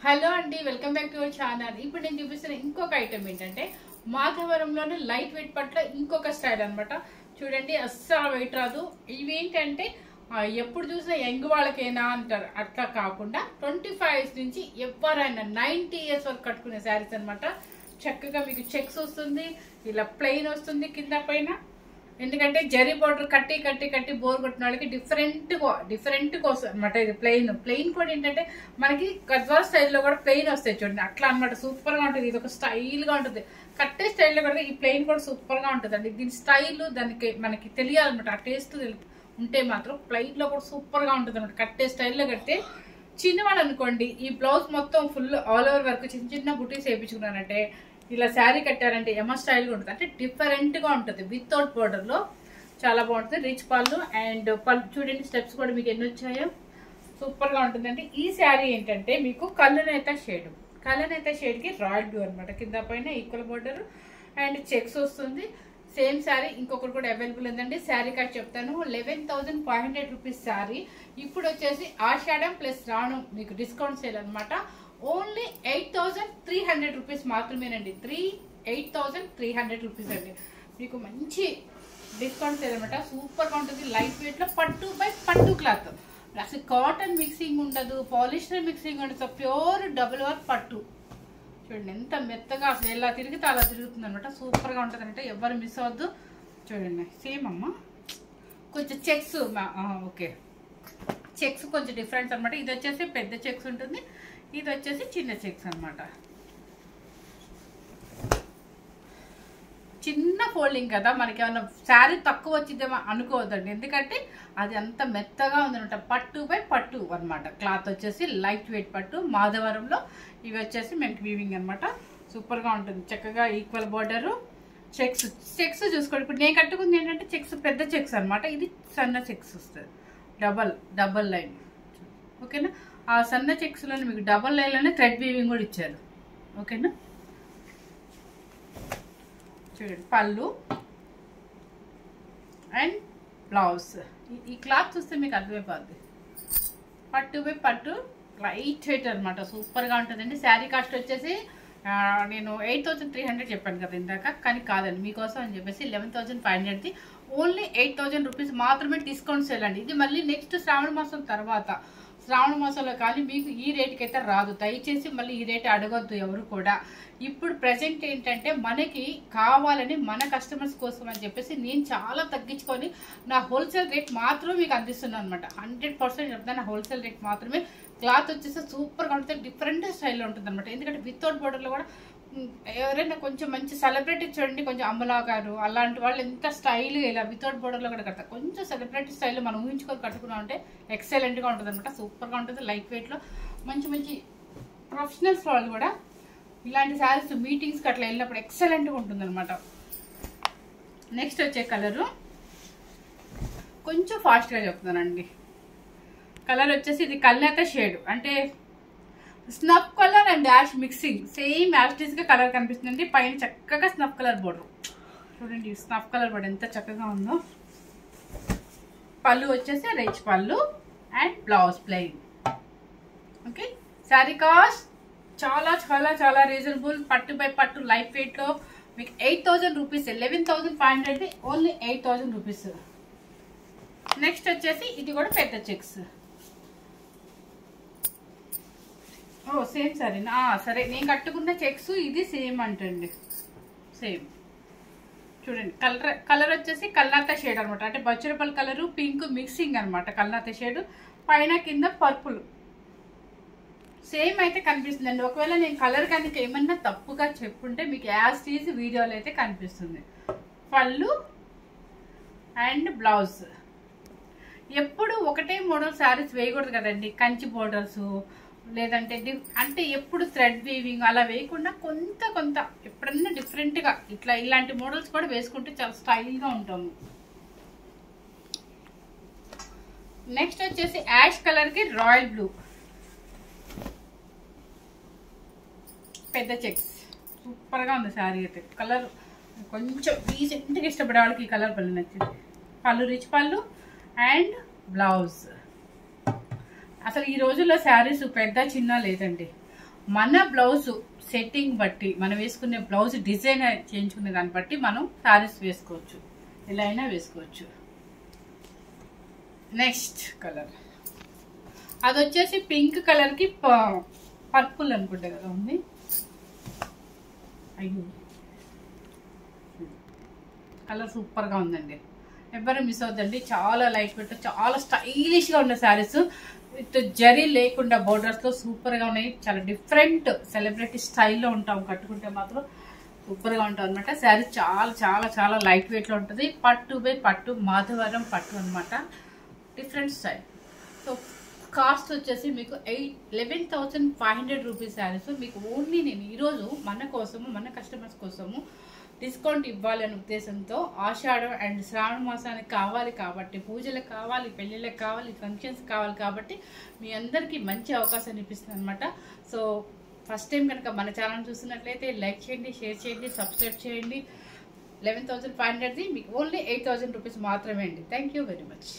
Hello అండి, welcome back to our channel. ఇప్పుడు నేను చూపిస్తున్న ఇంకొక ఐటమ్ ఏంటంటే మాధవరంలోనే లైట్ వెయిట్ పట్ల ఇంకొక స్టైల్ అనమాట. చూడండి, అస్సలు వెయిట్ రాదు. ఇవి ఏంటంటే ఎప్పుడు చూసినా యంగ్ వాళ్ళకైనా అంటారు, అట్లా కాకుండా 25 నుంచి ఎవరైనా 90 ఇయర్స్ వరకు కట్టుకునే శారీస్ అనమాట. చక్కగా మీకు చెక్స్ వస్తుంది, ఇలా ప్లెయిన్ వస్తుంది కింద పైన. ఎందుకంటే జరీ బోర్డర్ కట్టి కట్టి కట్టి బోర్ కొట్టిన వాళ్ళకి డిఫరెంట్ కోసం అనమాట. ఇది ప్లెయిన్ కూడా ఏంటంటే మనకి గద్వాల్ స్టైల్లో కూడా ప్లెయిన్ వస్తాయి చూడండి, అట్లా అనమాట. సూపర్ గా ఉంటుంది. ఇది ఒక స్టైల్ గా ఉంటుంది. కట్టే స్టైల్లో కూడా ఈ ప్లెయిన్ కూడా సూపర్ గా ఉంటుంది అండి. దీని స్టైల్ దానికి మనకి తెలియాలన్నమాట. ఆ టేస్ట్ ఉంటే మాత్రం ప్లెయిన్ లో కూడా సూపర్ గా ఉంటుంది అనమాట. కట్టే స్టైల్లో కడితే చిన్నవాళ్ళు అనుకోండి, ఈ బ్లౌజ్ మొత్తం ఫుల్ ఆల్ ఓవర్ వర్క్ చిన్న చిన్న బుటీస్ వేయించుకున్నారంటే, ఇలా శారీ కట్టారంటే ఎమ స్టైల్గా ఉంటుంది. అంటే డిఫరెంట్గా ఉంటుంది. వితౌట్ బోర్డర్లో చాలా బాగుంటుంది. రిచ్ పళ్ళు అండ్ పళ్ళు చూడండి, స్టెప్స్ కూడా మీకు ఎన్ని వచ్చాయో సూపర్గా ఉంటుందండి. ఈ శారీ ఏంటంటే మీకు కళ్ళనేత షేడ్కి రాయల్ బ్లూ అనమాట. కింద పైన ఈక్వల్ బోర్డర్ అండ్ చెక్స్ వస్తుంది. సేమ్ శారీ ఇంకొకటి కూడా అవైలబుల్ ఉందండి. శారీ కార్డ్ చెప్తాను. 11,500 రూపీస్ శారీ. ఇప్పుడు వచ్చేసి ఆషాఢం ప్లస్ రావణం మీకు డిస్కౌంట్ సేల్ అనమాట. ఓన్లీ 8,300 రూపీస్ మాత్రమేనండి. 8,300 రూపీస్ అండి. మీకు మంచి డిస్కౌంట్ సేల్ అనమాట. సూపర్గా ఉంటుంది. లైట్ వెయిట్లో పట్టు బై పట్టు క్లాత్. అసలు కాటన్ మిక్సింగ్ ఉండదు, పాలిస్టర్ మిక్సింగ్ ఉండదు. ప్యూర్ డబుల్ వర్క్ పట్టు. చూడండి ఎంత మెత్తగా, అసలు ఎలా తిరిగితే అలా తిరుగుతుంది అనమాట. సూపర్గా ఉంటుంది అంటే ఎవరు మిస్ అవ్వద్దు. చూడండి, సేమ్ అమ్మ. కొంచెం చెక్స్ ఓకే, చెక్స్ కొంచెం డిఫరెంట్ అనమాట. ఇది వచ్చేసి పెద్ద చెక్స్ ఉంటుంది, ఇది వచ్చేసి చిన్న చెక్స్ అనమాట. చిన్న ఫోల్డింగ్ కదా, మనకి ఏమన్నా శారీ తక్కువ వచ్చిద్దేమో అనుకోవద్దండి. ఎందుకంటే అది అంత మెత్తగా ఉందనమాట. పట్టు బై పట్టు అనమాట. క్లాత్ వచ్చేసి లైట్ వెయిట్ పట్టు మాధవరంలో. ఇవి వచ్చేసి మనకి వీవింగ్ అనమాట. సూపర్గా ఉంటుంది. చక్కగా ఈక్వల్ బోర్డరు, చెక్స్ చూసుకోండి. ఇప్పుడు నేను కట్టుకుంది ఏంటంటే చెక్స్ పెద్ద చెక్స్ అనమాట. ఇది సన్న చెక్స్ వస్తుంది, డబల్ లైన్. ఓకేనా? ఆ సన్న చెక్స్లోనే మీకు డబల్ లైన్లోనే థ్రెడ్ వీవింగ్ కూడా ఇచ్చారు. ఓకేనా? చూడండి, పళ్ళు అండ్ బ్లౌజ్. ఈ క్లాత్ చూస్తే మీకు అర్థమైపోద్ది. పట్టు బై పట్టు లైట్ వెయిట్ అనమాట. సూపర్గా ఉంటుందండి. శారీ కాస్ట్ వచ్చేసి నేను 8,300 చెప్పాను కదా ఇందాక, కానీ కాదండి, మీకోసం అని చెప్పేసి 11,500ది ఓన్లీ 8,000 రూపీస్ మాత్రమే డిస్కౌంట్ సేల్ అండి. ఇది మళ్ళీ నెక్స్ట్ శ్రావణ మాసం తర్వాత, శ్రావణ మాసంలో కానీ మీకు ఈ రేటుకి అయితే రాదు. దయచేసి మళ్ళీ ఈ రేటు అడగొద్దు ఎవరు కూడా. ఇప్పుడు ప్రజెంట్ ఏంటంటే మనకి కావాలని మన కస్టమర్స్ కోసం అని చెప్పేసి నేను చాలా తగ్గించుకొని నా హోల్సేల్ రేట్ మాత్రమే మీకు అందిస్తున్నాను అనమాట. 100% చెప్తాను, నా హోల్సేల్ రేట్ మాత్రమే. క్లాత్ వచ్చేసి సూపర్గా ఉంటుంది. డిఫరెంట్ స్టైల్లో ఉంటుంది అనమాట. ఎందుకంటే వితౌట్ బోర్డర్లో కూడా ఎవరైనా కొంచెం మంచి సెలబ్రిటీ చూడండి, కొంచెం అమలా గారు అలాంటి వాళ్ళు ఎంత స్టైల్ ఇలా వితౌట్ బోర్డర్లో కూడా కడతారు. కొంచెం సెలబ్రిటీ స్టైల్లో మనం ఊహించుకొని కట్టుకున్నాం అంటే ఎక్సలెంట్గా ఉంటుంది అనమాట. సూపర్గా ఉంటుంది. లైట్ వెయిట్లో మంచి ప్రొఫెషనల్స్ వాళ్ళు కూడా ఇలాంటి శారీస్ మీటింగ్స్కి అట్లా వెళ్ళినప్పుడు ఎక్సలెంట్గా ఉంటుంది అనమాట. నెక్స్ట్ వచ్చే కలరు కొంచెం ఫాస్ట్గా చెప్తానండి. కలర్ వచ్చేసి ఇది కల్నేత షేడ్, అంటే snuff colour and ash mixing. Same యాష్టీస్గా కలర్ కనిపిస్తుందండి. పైన చక్కగా స్నఫ్ కలర్ బోర్డర్. చూడండి, స్నఫ్ కలర్ బోర్డర్ ఎంత చక్కగా ఉందో. పళ్ళు వచ్చేసి రిచ్ పళ్ళు and blouse plain. Okay, sari cost చాలా చాలా చాలా రీజనబుల్. పట్టు బై పట్టు లైట్ వెయిట్లో మీకు 8,000 రూపీస్. 11,500 only 8,000 rupees. నెక్స్ట్ వచ్చేసి ఇది కూడా పెద్ద చెక్స్. సేమ్ సరేనా? సరే, నేను కట్టుకున్న చెక్స్ ఇది సేమ్ అంటండి. సేమ్ చూడండి. కలర్ వచ్చేసి కల్నాత షేడ్ అనమాట. అంటే బచ్చరపల్లి కలరు పింక్ మిక్సింగ్ అనమాట. కల్నాత షేడ్ పైన కింద పర్పుల్ సేమ్ అయితే కనిపిస్తుందండి. ఒకవేళ నేను కలర్ కనుక ఏమన్నా తప్పుగా చెప్పుంటే మీకు యాజ్ ఈజ్ వీడియోలో అయితే కనిపిస్తుంది. పళ్ళు అండ్ బ్లౌజ్. ఎప్పుడు ఒకటే మోడల్ శారీస్ వేయకూడదు కదండి. కంచి బోర్డర్స్ లేదంటే అంటే ఎప్పుడు థ్రెడ్ వీవింగ్ అలా వేయకుండా కొంత ఎప్పుడన్నా డిఫరెంట్గా ఇలాంటి మోడల్స్ కూడా వేసుకుంటే చాలా స్టైల్గా ఉంటాము. నెక్స్ట్ వచ్చేసి యాష్ కలర్కి రాయల్ బ్లూ పెద్ద చెక్స్. సూపర్గా ఉంది శారీ అయితే. కలర్ కొంచెం రీసెంట్గా ఇష్టపడే వాళ్ళకి ఈ కలర్ పళ్ళు నచ్చింది. పళ్ళు రిచ్ పళ్ళు అండ్ బ్లౌజ్. అసలు ఈ రోజుల్లో శారీస్ పెద్ద చిన్న లేదండి. మన బ్లౌజ్ సెట్టింగ్ బట్టి మనం వేసుకునే బ్లౌజ్ డిజైన్ చేయించుకునే దాన్ని బట్టి మనం శారీస్ వేసుకోవచ్చు, ఎలా అయినా వేసుకోవచ్చు. నెక్స్ట్ కలర్ అది వచ్చేసి పింక్ కలర్ కి పర్పుల్ అనుకుంటా కదా ఉంది. అయ్యో కలర్ సూపర్ గా ఉందండి, ఎవరు మిస్ అవుతుందండి. చాలా లైట్ వెయిట్, చాలా స్టైలిష్ గా ఉన్న శారీస్ విత్ జరీ లేకుండా బోర్డర్స్ లో సూపర్ గా ఉన్నాయి. చాలా డిఫరెంట్ సెలబ్రిటీ స్టైల్లో ఉంటాం, కట్టుకుంటే మాత్రం సూపర్ గా ఉంటాం అనమాట. శారీ చాలా చాలా చాలా లైట్ వెయిట్ లో ఉంటుంది. పట్టు బై పట్టు, మాధవరం పట్టు అనమాట, డిఫరెంట్ స్టైల్. సో కాస్ట్ వచ్చేసి మీకు 11,500 రూపీస్ శారీస్. మీకు ఓన్లీ నేను ఈరోజు మన కోసము, మన కస్టమర్స్ కోసము డిస్కౌంట్ ఇవ్వాలనే ఉద్దేశంతో ఆషాఢం అండ్ శ్రావణ మాసానికి కావాలి కాబట్టి, పూజలకు కావాలి, పెళ్ళిళ్ళకి కావాలి, ఫంక్షన్స్ కావాలి కాబట్టి మీ అందరికీ మంచి అవకాశాన్ని ఇప్పిస్తుంది అనమాట. సో ఫస్ట్ టైం కనుక మన ఛానల్ చూస్తున్నట్లయితే లైక్ చేయండి, షేర్ చేయండి, సబ్స్క్రైబ్ చేయండి. 11,500ది మీకు ఓన్లీ 8,000 రూపీస్ మాత్రమే అండి. Thank you very much.